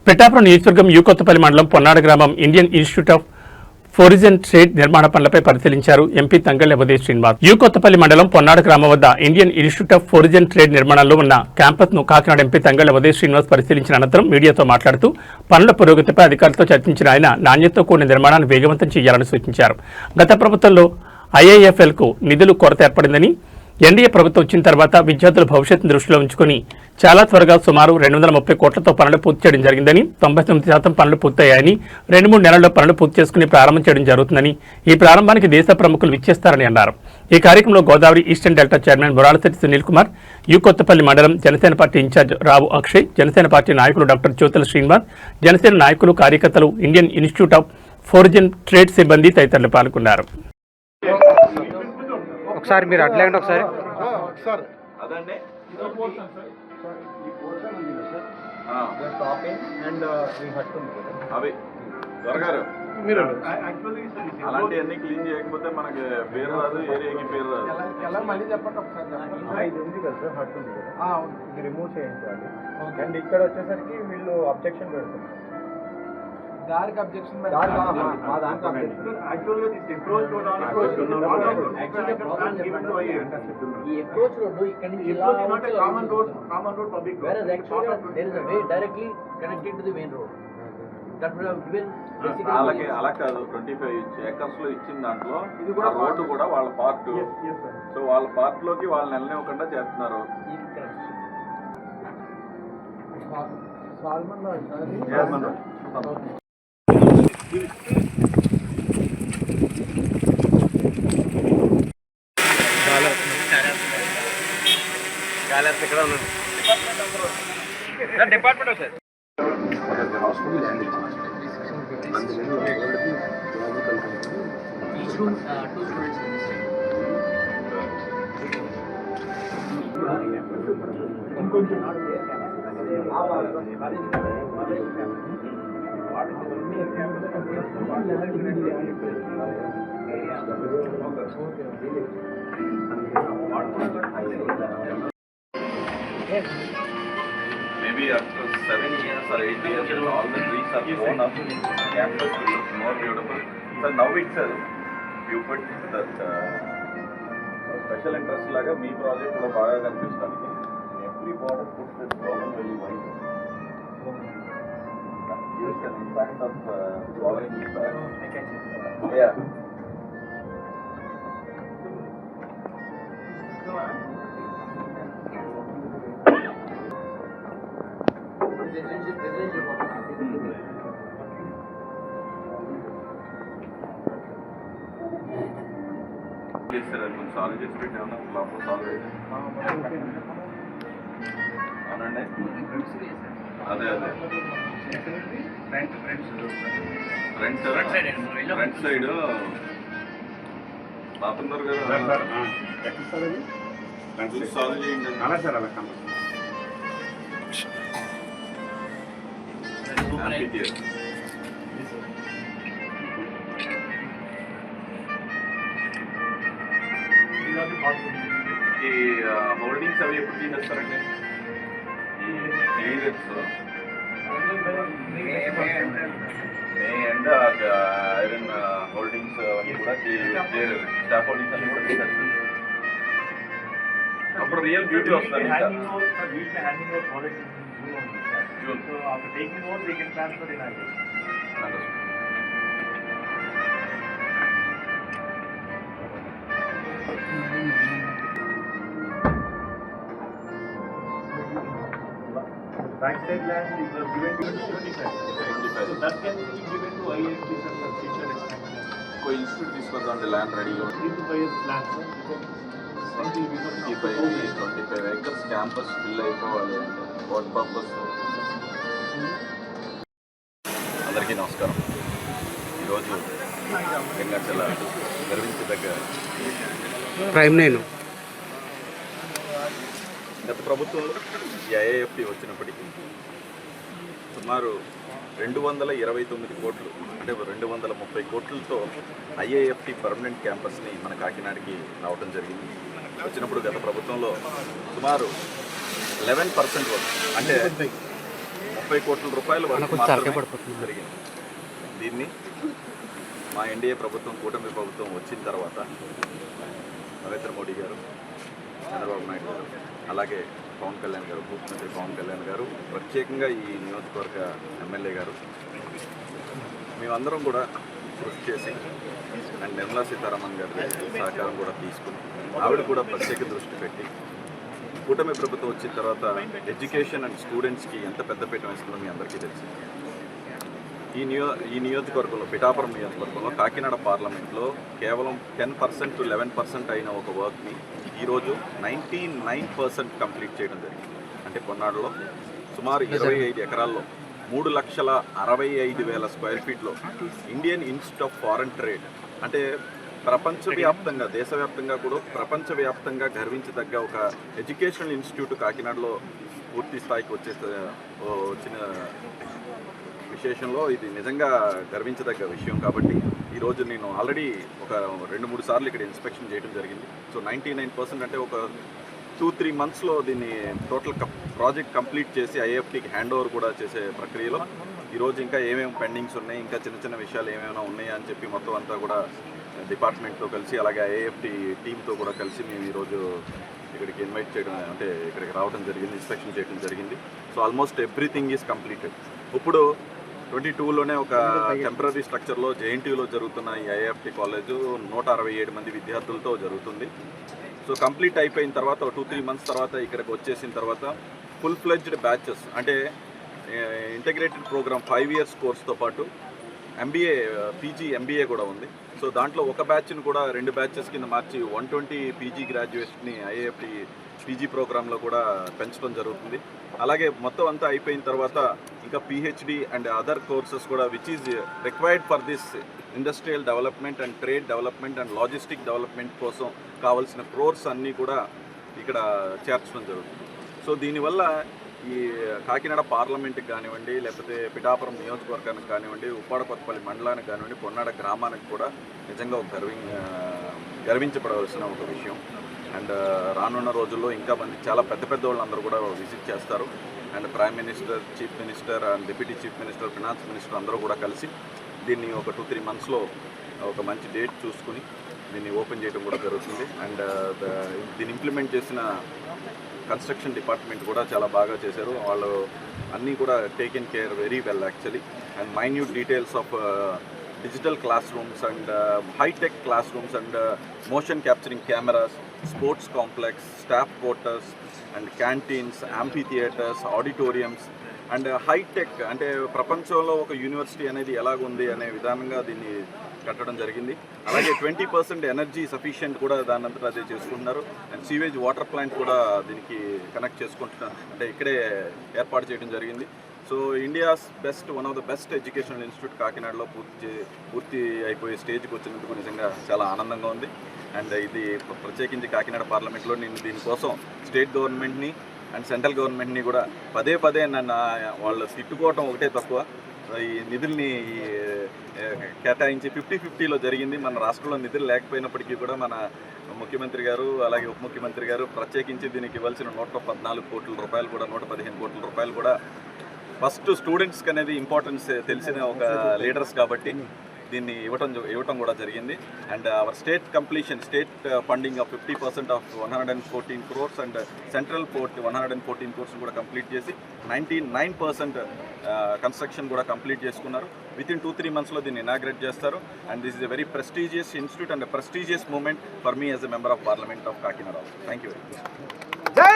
పిఠాపురం నియోజకవర్గం యూకొత్తపల్లి మండలం పొన్నాడ గ్రామం ఇండియన్ ఇన్స్టిట్యూట్ ఆఫ్ ఫోరిజన్ ట్రేడ్ నిర్మాణ పనులపై పరిశీలించారు ఎంపీ తంగళ్ల ఉదయ్ శ్రీనివాస్. యూకొత్తపల్లి మండలం పొన్నాడ గ్రామం వద్ద ఇండియన్ ఇన్స్టిట్యూట్ ఆఫ్ ఫోరిజన్ ట్రేడ్ నిర్మాణంలో ఉన్న క్యాంపస్ ను కాకినాడ ఎంపీ తంగళ్ల ఉదయ్ శ్రీనివాస్ పరిశీలించిన అనంతరం మీడియాతో మాట్లాడుతూ పనుల పురోగతిపై అధికారులతో చర్చించిన ఆయన నాణ్యతతో కూడిన నిర్మాణాన్ని వేగవంతం చేయాలని సూచించారు. గత ప్రభుత్వంలో IIFL కు నిధులు కొరత ఏర్పడిందని, ఎన్డీఏ ప్రభుత్వం వచ్చిన తర్వాత విద్యార్థుల భవిష్యత్తును దృష్టిలో ఉంచుకుని చాలా త్వరగా సుమారు 230 కోట్లతో పనులు పూర్తి చేయడం జరిగిందని, 99% పనులు పూర్తయ్యాయని, 2-3 నెలల్లో పనులు పూర్తి చేసుకుని ప్రారంభం చేయడం జరుగుతుందని, ఈ ప్రారంభానికి దేశ ప్రముఖులు విచ్చేస్తారని అన్నారు. ఈ కార్యక్రమంలో Godavari eastern delta chairman Muralasetti Sunil Kumar, U Kothapalli మండలం జనసేన పార్టీ ఇన్ఛార్జ్ రావు అక్షయ్, జనసేన పార్టీ నాయకులు డాక్టర్ జ్యోతుల శ్రీనివాస్, జనసేన నాయకులు, కార్యకర్తలు, ఇండియన్ ఇన్స్టిట్యూట్ ఆఫ్ ఫోరిజన్ ట్రేడ్ సిబ్బంది తదితరులు పాల్గొన్నారు. ఒకసారి మీరు అట్లేండి ఒకసారి అదండి అవి దొరగారు మీరు అలాంటివన్నీ క్లీన్ చేయకపోతే మనకి పేరు రాదు, ఏరియాకి పేరు రాదు. మళ్ళీ చెప్పండి ఒకసారి. ఇది ఉంది కదా సార్, హట్ ఉంది కదా, ఇది రిమూవ్ చేయించాలి. అండ్ ఇక్కడ వచ్చేసరికి వీళ్ళు అబ్జెక్షన్ పెడుతున్నారు. దానికి అబ్జెక్షన్ వాళ్ళకి అలా కాదు, 25 acres లో ఇచ్చిన దాంట్లో రోడ్డు కూడా వాళ్ళ పార్ట్. సో వాళ్ళ పార్ట్ లోకి వాళ్ళని వెళ్ళనివ్వకుండా చేస్తున్నారు. Department sir Maybe after 7 years or 8 years, all the trees are grown up. Campus will look more beautiful. So now itself, you put that special interest laga me project lo baga kanipistadi. Every border puts this problem very wide. Use an impact of following impact. Yeah. Solve చేసి పెట్టామన్నా లోపల solve అయితే అవునండి. అదే అదే front side రాతున్నారు కదా, solve చేయండి. అలా sir అలా ఈ హోల్డింగ్స్ అవి ఎప్పుడు తీసేస్తారండి? ఈ clearance May and iron holdings అవి కూడా స్టాఫ్ హోల్డింగ్స్ అన్ని కూడా తీసేస్తారు. అప్పుడు రియల్ బ్యూటీ వస్తుంది. backside land is given to 25. So that can be given to ISP for future expansion. कोई इंस्टीट्यूट తీసుకొద్దాం ల్యాండ్ రెడీగా 3 to 5 years plan sir. 25 acres campus fill అయిపోవాలి అంటే వాట్ పర్పస్? అందరికీ నమస్కారం. ఈరోజు వెంకటచల నిర్వహించదగ్గ ప్రైమ్ నేను గత ప్రభుత్వంలో ఈ IIFT వచ్చినప్పటికీ సుమారు 229 కోట్లు అంటే 230 కోట్లతో IIFT పర్మనెంట్ క్యాంపస్ని మన కాకినాడకి రావడం జరిగింది. వచ్చినప్పుడు గత ప్రభుత్వంలో సుమారు 11% వరకు అంటే 30 కోట్ల రూపాయల వరకు మాత్రమే జరిగింది. దీన్ని మా ఎన్డీఏ ప్రభుత్వం, కూటమి ప్రభుత్వం వచ్చిన తర్వాత నరేంద్ర మోడీ గారు, చంద్రబాబు నాయుడు గారు, అలాగే పవన్ కళ్యాణ్ గారు, ముఖ్యమంత్రి పవన్ కళ్యాణ్ గారు, ప్రత్యేకంగా ఈ నియోజకవర్గ ఎమ్మెల్యే గారు, మేమందరం కూడా కృషి చేసి అండ్ నిర్మలా సీతారామన్ గారి సహకారం కూడా తీసుకుని ఆవిడ కూడా ప్రత్యేక దృష్టి పెట్టి కూటమి ప్రభుత్వం వచ్చిన తర్వాత ఎడ్యుకేషన్ అండ్ స్టూడెంట్స్కి ఎంత పెద్దపీట వేస్తుందో మీ అందరికీ తెలుసు. ఈ నియోజకవర్గంలో, పిఠాపురం నియోజకవర్గంలో, కాకినాడ పార్లమెంట్లో కేవలం 10% to 11% అయిన ఒక వర్క్ని ఈరోజు 99% కంప్లీట్ చేయడం జరిగింది. అంటే పొన్నాడులో సుమారు 25 ఎకరాల్లో 3,65,000 స్క్వేర్ ఫీట్లో Indian institute of foreign trade, అంటే ప్రపంచవ్యాప్తంగా, దేశవ్యాప్తంగా కూడా ప్రపంచవ్యాప్తంగా గర్వించదగ్గ ఒక ఎడ్యుకేషనల్ ఇన్స్టిట్యూట్ కాకినాడలో పూర్తి స్థాయికి వచ్చిన విశేషంలో ఇది నిజంగా గర్వించదగ్గ విషయం. కాబట్టి ఈరోజు నేను ఆల్రెడీ ఒక 2-3 సార్లు ఇక్కడ ఇన్స్పెక్షన్ చేయడం జరిగింది. సో 99% అంటే ఒక 2-3 మంత్స్లో దీన్ని టోటల్ ప్రాజెక్ట్ కంప్లీట్ చేసి ఐఏఎఫ్టీకి హ్యాండ్ ఓవర్ కూడా చేసే ప్రక్రియలో ఈరోజు ఇంకా ఏమేమి పెండింగ్స్ ఉన్నాయి, ఇంకా చిన్న చిన్న విషయాలు ఏమైనా ఉన్నాయా అని చెప్పి మొత్తం అంతా కూడా డిపార్ట్మెంట్తో కలిసి, అలాగే ఐఏఎఫ్టీ టీంతో కూడా కలిసి మేము ఈరోజు ఇక్కడికి ఇన్వైట్ చేయడం, అంటే ఇక్కడికి రావడం జరిగింది, ఇన్స్పెక్షన్ చేయడం జరిగింది. So almost everything is completed. ఇప్పుడు 22లోనే ఒక టెంపరీ స్ట్రక్చర్లో జేఎన్టీయూలో జరుగుతున్న ఈ ఐఏఎఫ్టీ కాలేజు 167 మంది విద్యార్థులతో జరుగుతుంది. సో కంప్లీట్ అయిపోయిన తర్వాత 2-3 మంత్స్ తర్వాత ఇక్కడికి వచ్చేసిన తర్వాత ఫుల్ ఫ్లెడ్జ్డ్ బ్యాచెస్, అంటే ఇంటిగ్రేటెడ్ ప్రోగ్రామ్ 5 years కోర్స్తో పాటు MBA, PG, MBA కూడా ఉంది. సో దాంట్లో ఒక బ్యాచ్ని కూడా 2 బ్యాచెస్ కింద మార్చి 120 PG గ్రాడ్యుయేట్స్ని ఐఏఎఫ్టీ PG ప్రోగ్రాంలో కూడా పెంచడం జరుగుతుంది. అలాగే మొత్తం అంతా అయిపోయిన తర్వాత ఇంకా PhD అండ్ అదర్ కోర్సెస్ కూడా which is required for this industrial development and trade development and logistic development కోసం కావాల్సిన కోర్స్ అన్నీ కూడా ఇక్కడ చేర్చడం జరుగుతుంది. సో దీనివల్ల ఈ కాకినాడ పార్లమెంట్కి కానివ్వండి, లేకపోతే పిఠాపురం నియోజకవర్గానికి కానివ్వండి, ఉప్పాడ కొత్తపల్లి మండలానికి కానివ్వండి, పొన్నాడ గ్రామానికి కూడా నిజంగా ఒక గర్వించబడవలసిన ఒక విషయం. అండ్ రానున్న రోజుల్లో ఇంకా మంది చాలా పెద్ద వాళ్ళందరూ కూడా విజిట్ చేస్తారు. And prime minister, chief minister and deputy chief minister, finance minister అందరూ కూడా కలిసి దీన్ని ఒక 2-3 మంత్స్లో ఒక మంచి డేట్ చూసుకుని దీన్ని ఓపెన్ చేయడం కూడా జరుగుతుంది. అండ్ దీన్ని ఇంప్లిమెంట్ చేసిన కన్స్ట్రక్షన్ డిపార్ట్మెంట్ కూడా చాలా బాగా చేశారు. వాళ్ళు అన్నీ కూడా taken care very well actually. And minute details of digital classrooms and high tech classrooms and motion capturing cameras, sports complex, staff quarters and canteens, amphitheatres, auditoriums and high tech, అంటే ప్రపంచంలో ఒక university అనేది ఎలాగుంది అనే విధానంగా దీన్ని కట్టడం జరిగింది. అలాగే 20% ఎనర్జీ సఫిషియెంట్ కూడా దాని అంతటా అదే చేసుకుంటున్నారు. అండ్ సీవేజ్ వాటర్ ప్లాంట్ కూడా దీనికి కనెక్ట్ చేసుకుంటున్నారు, అంటే ఇక్కడే ఏర్పాటు చేయడం జరిగింది. So India's best, one of the best educational institute కాకినాడలో పూర్తి అయిపోయే స్టేజ్కి వచ్చినందుకు నిజంగా చాలా ఆనందంగా ఉంది. అండ్ ఇది ప్రత్యేకించి కాకినాడ పార్లమెంట్లో నేను దీనికోసం స్టేట్ గవర్నమెంట్ని అండ్ సెంట్రల్ గవర్నమెంట్ని కూడా పదే నన్ను వాళ్ళు తిట్టుకోవటం ఒకటే తక్కువ, ఈ నిధుల్ని కేటాయించి 50-50లో జరిగింది. మన రాష్ట్రంలో నిధులు లేకపోయినప్పటికీ కూడా మన ముఖ్యమంత్రి గారు అలాగే ఉప ముఖ్యమంత్రి గారు ప్రత్యేకించి దీనికి ఇవ్వాల్సిన 114 కోట్ల రూపాయలు కూడా 115 కోట్ల రూపాయలు కూడా ఫస్ట్ స్టూడెంట్స్కి అనేది ఇంపార్టెన్స్ తెలిసిన ఒక లీడర్స్ కాబట్టి దీన్ని ఇవ్వటం కూడా జరిగింది. And our state funding of 50% of 114 crores and central 114 crores కూడా కంప్లీట్ చేసి 99% కన్స్ట్రక్షన్ కూడా కంప్లీట్ చేసుకున్నారు. వితిన్ 2-3 monthsలో దీన్ని ఇనాగ్రేట్ చేస్తారు. And this is a very prestigious institute and prestigious moment for me as a member of parliament of Kakinada. Thank you very much.